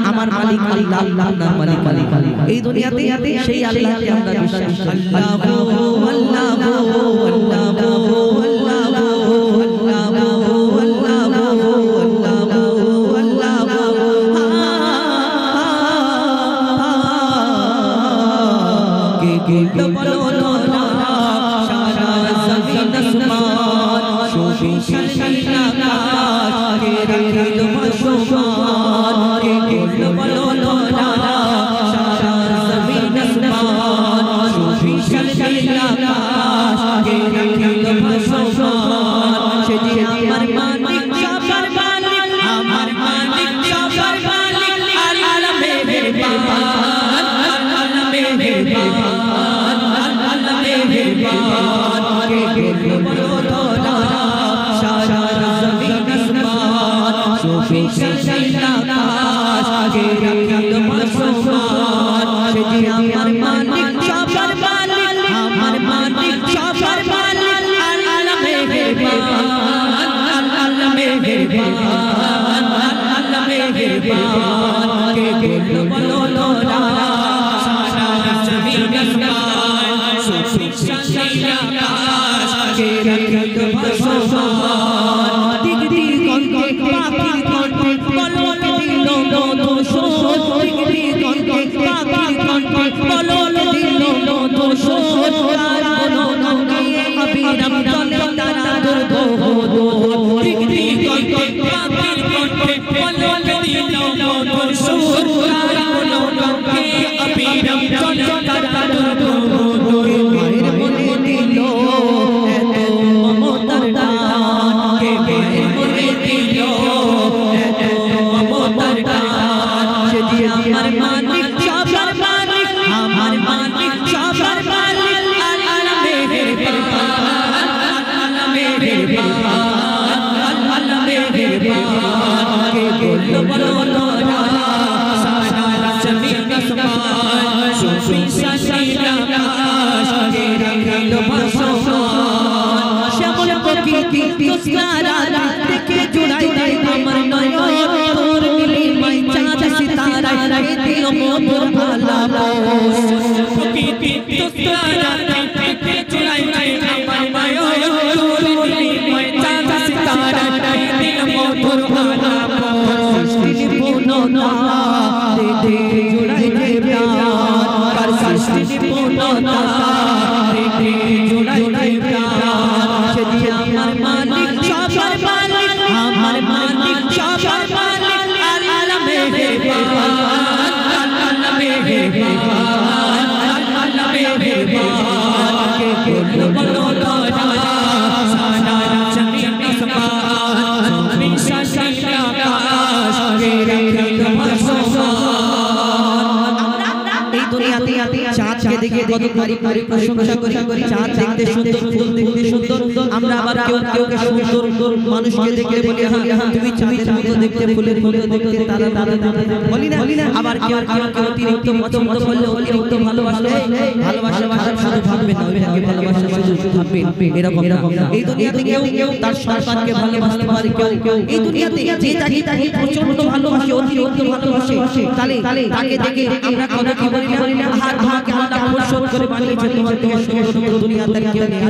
আমার মালিক আল্লাহ, আল্লাহ মালিক মালিক এই দুনিয়াতে সেই আল্লাহকে আমরা বিশ্বাস করি। আল্লাহু আল্লাহু আল্লাহু প্রশংসা করি চাঁদ দেখতে সুন্দর, ফুল দেখতে সুন্দর, আমরা আবার কেউ সুন্দর মানুষকে দেখে বলি হ্যাঁ তুমি চাঁদের মতো দেখতে, ফুলের মতো দেখতে, তারা বলি না। আবার কেউ অতিরিক্ত পছন্দ করলে, অতিরিক্ত ভালোবাসা শুধু ভাববে না, ওইভাবে ভালোবাসা শুধু ভাববে এরকম না। এই দুনিয়াতে কেউ তার সন্তানকে ভালোবাসতে পারে, কেউ এই দুনিয়াতে যে তাকে প্রচন্ড ভালোবাসে, অতিরিক্ত ভালোবাসে, তাহলে তাকে দেখে আমরা কথা কি বলি না, আর তোমাকে আল্লাহ পরিশোধ করে বানিয়েছে, তোমার থেকে সুন্দর দুনিয়াতে কেউ নেই।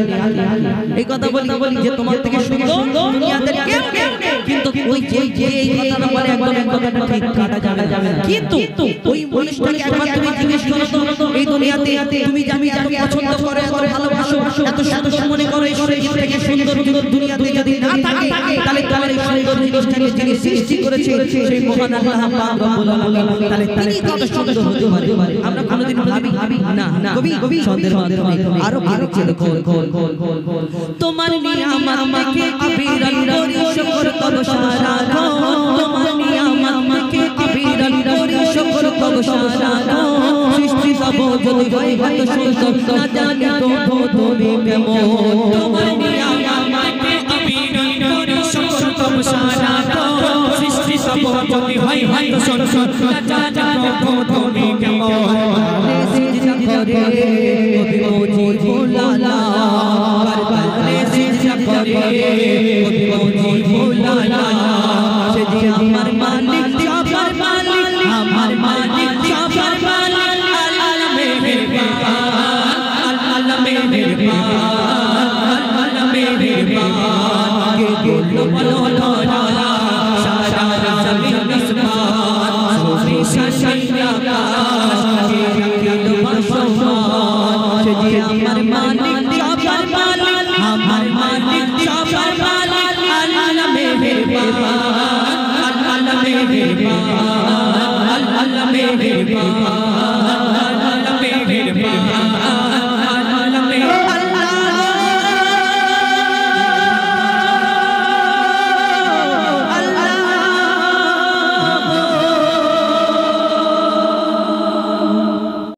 এই কথা বলি যে তোমার থেকে সুন্দর দুনিয়াতে কেউ নেই, কিন্তু ওই যে এই কথাটা বলে একদম ঠিক কাটা যাবে না। কিন্তু ওই মানুষটাকে একবার তুমি জিজ্ঞেস করো তো, এই দুনিয়াতে তুমি যাকে এত পছন্দ করো, এত ভালোবাসো, এত সুন্দর মনে করো, এই থেকে সুন্দর দুনিয়াতে যদি না থাকে, তাহলে তোমার এই সুন্দর জিনিসটাকে যিনি সৃষ্টি করেছে সেই মহান আল্লাহ পাক রব্বুল আলামিন, তাহলে তিনি কত সুন্দর হতে পারে। আমরা কোনোদিন ভাবি না। কবি সন্দেহ আরো লিখছে, দেখো তোমার নিয়ামত আমাকে আবিরান করি শুকর করো সারা, তোমার নিয়ামত আমাকে আবিরান করি শুকর করো সারা, সৃষ্টি সব যদি হয় এত সুন্দর না জানি তো